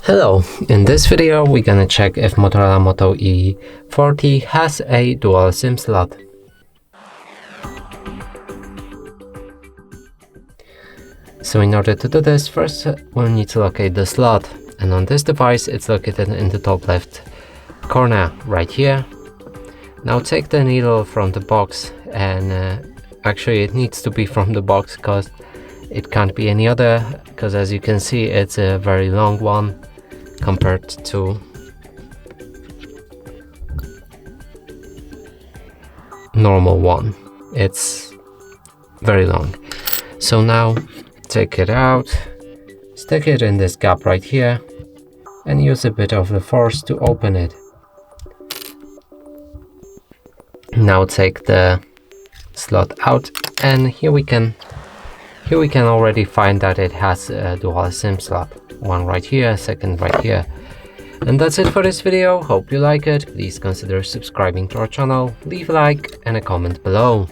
Hello, in this video we're gonna check if Motorola Moto E40 has a dual SIM slot. So in order to do this, first we'll need to locate the slot, and on this device it's located in the top left corner right here. Now take the needle from the box, and actually it needs to be from the box because it can't be any other, because as you can see it's a very long one compared to normal one. It's very long. So now take it out, stick it in this gap right here and use a bit of the force to open it. Now take the slot out, and here we can already find that it has a dual SIM slot. One right here, second right here. And that's it for this video. Hope you like it. Please consider subscribing to our channel, leave a like and a comment below.